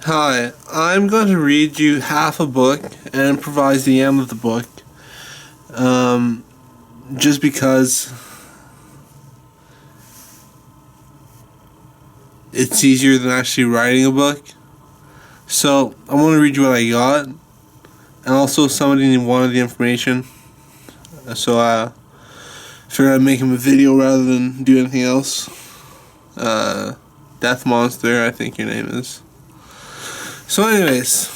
Hi, I'm going to read you half a book and improvise the end of the book. Just because it's easier than actually writing a book. So, I'm going to read you what I got. And also, somebody wanted the information. So, figured I'd make him a video rather than do anything else. Death Monster, I think your name is. So, anyways.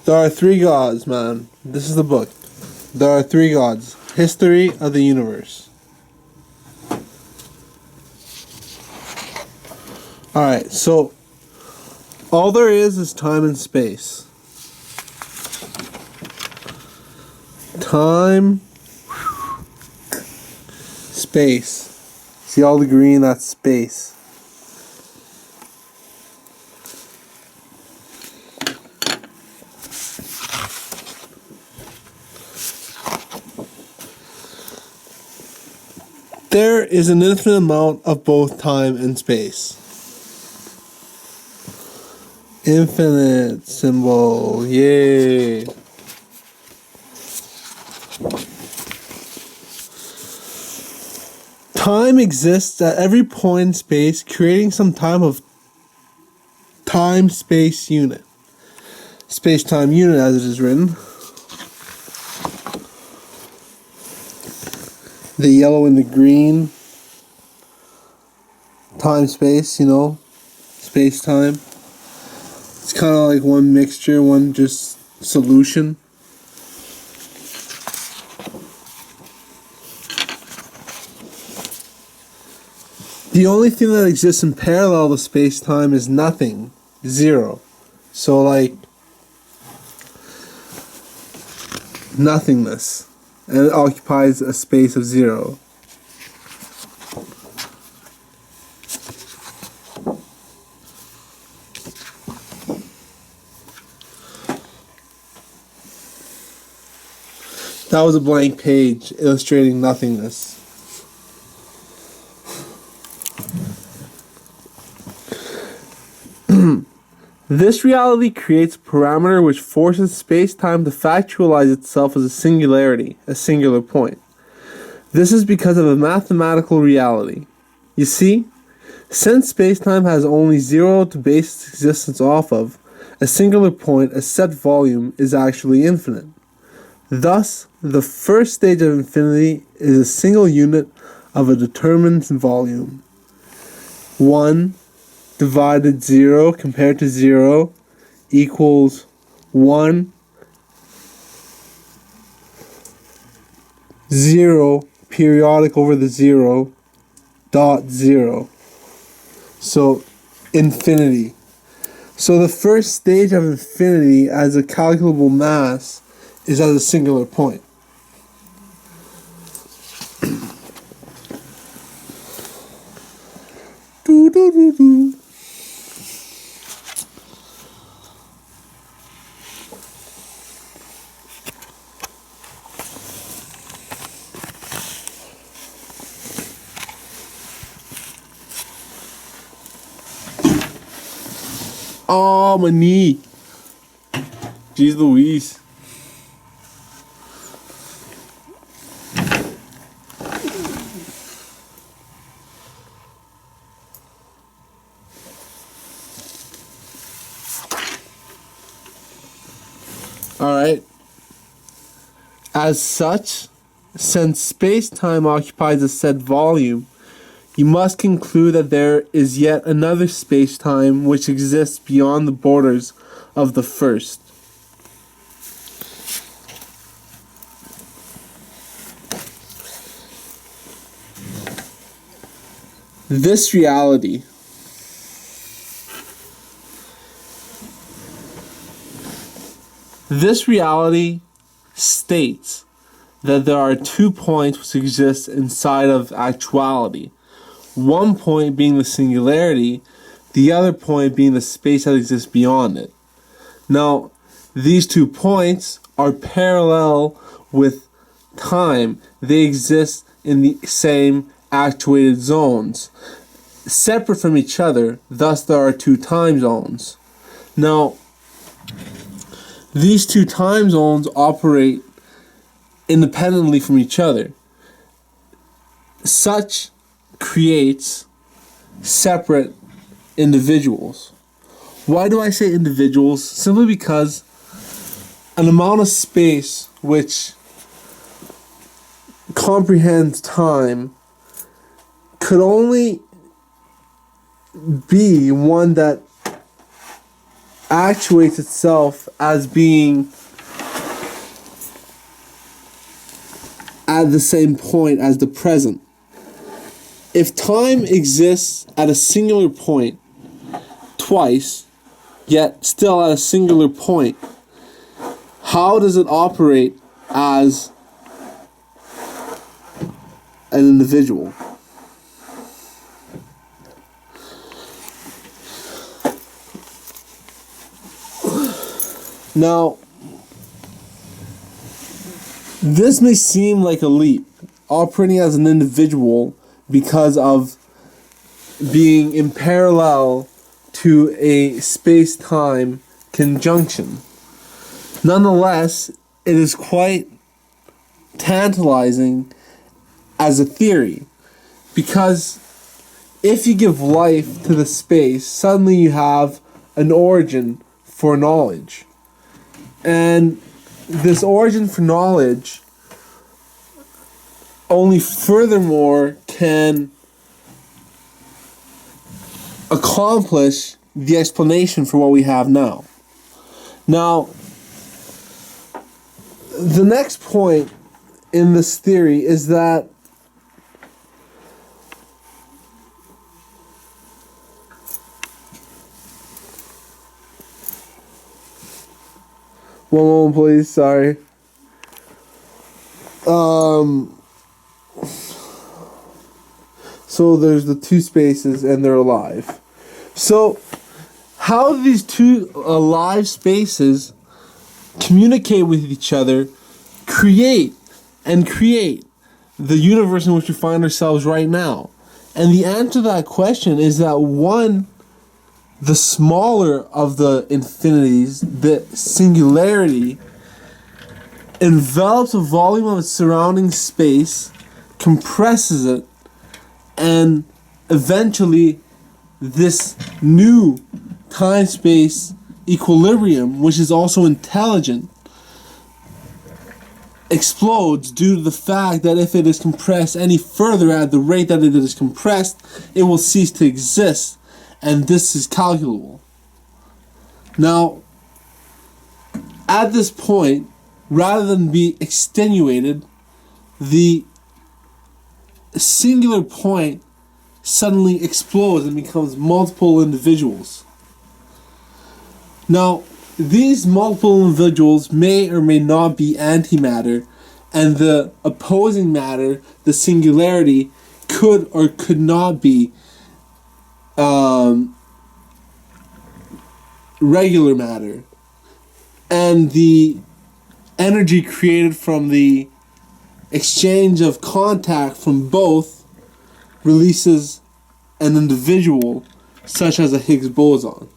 There are three gods, man. This is the book. There are three gods. History of the universe. Alright, so all there is time and space. Time, space. See all the green? That's space. There is an infinite amount of both time and space. Infinite symbol, yay. Time exists at every point in space, creating some type of time-space unit. Space-time unit as it is written. The yellow and the green. Time-space, space-time. It's kind of like one mixture, one just solution. The only thing that exists in parallel to space-time is nothing. Zero. So, nothingness. And it occupies a space of zero. That was a blank page illustrating nothingness. This reality creates a parameter which forces space-time to factualize itself as a singularity, a singular point. This is because of a mathematical reality. You see, since space-time has only zero to base its existence off of, a singular point, a set volume, is actually infinite. Thus, the first stage of infinity is a single unit of a determined volume. 1 divided 0 compared to 0 equals 1. 0 periodic over the 0 dot 0. So infinity. So the first stage of infinity as a calculable mass is as a singular point. Do do do do. Oh, my knee. Jeez Louise. Alright. As such, since space-time occupies a set volume, you must conclude that there is yet another space-time which exists beyond the borders of the first. This reality states that there are 2 points which exist inside of actuality. One point being the singularity, the other point being the space that exists beyond it. Now, these 2 points are parallel with time. They exist in the same actuated zones, separate from each other, thus there are 2 time zones. Now, these 2 time zones operate independently from each other. Such creates separate individuals. Why do I say individuals? Simply because an amount of space which comprehends time could only be one that actuates itself as being at the same point as the present. If time exists at a singular point twice, yet still at a singular point, how does it operate as an individual? Now, this may seem like a leap, operating as an individual because of being in parallel to a space-time conjunction. Nonetheless, it is quite tantalizing as a theory, because if you give life to the space, suddenly you have an origin for knowledge. And this origin for knowledge only furthermore can accomplish the explanation for what we have now. Now, the next point in this theory is that one moment, please. Sorry. So there's the 2 spaces and they're alive. So how do these 2 alive spaces communicate with each other, create the universe in which we find ourselves right now? And the answer to that question is that one, the smaller of the infinities, the singularity, envelops a volume of its surrounding space, compresses it, and eventually this new time-space equilibrium, which is also intelligent, explodes due to the fact that if it is compressed any further at the rate that it is compressed, it will cease to exist, and this is calculable. Now, at this point, rather than be extenuated, the singular point suddenly explodes and becomes multiple individuals. Now, these multiple individuals may or may not be antimatter, and the opposing matter, the singularity, could or could not be regular matter. And the energy created from the exchange of contact from both releases an individual, such as a Higgs boson.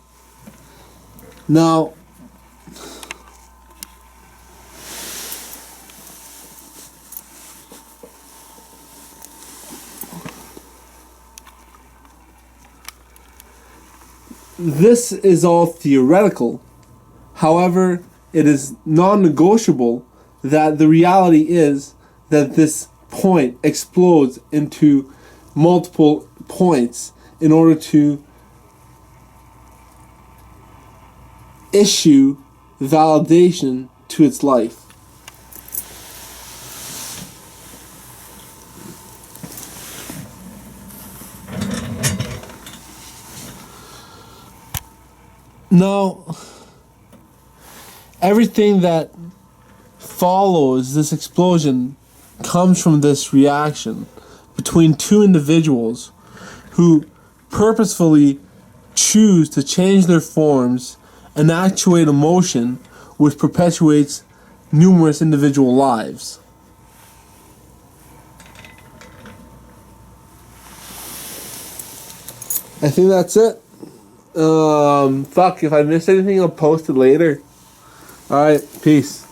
Now, this is all theoretical. However, it is non-negotiable that the reality is that this point explodes into multiple points in order to issue validation to its life. Now, everything that follows this explosion comes from this reaction between 2 individuals who purposefully choose to change their forms and actuate a motion which perpetuates numerous individual lives. I think that's it. Fuck, if I missed anything, I'll post it later. Alright, peace.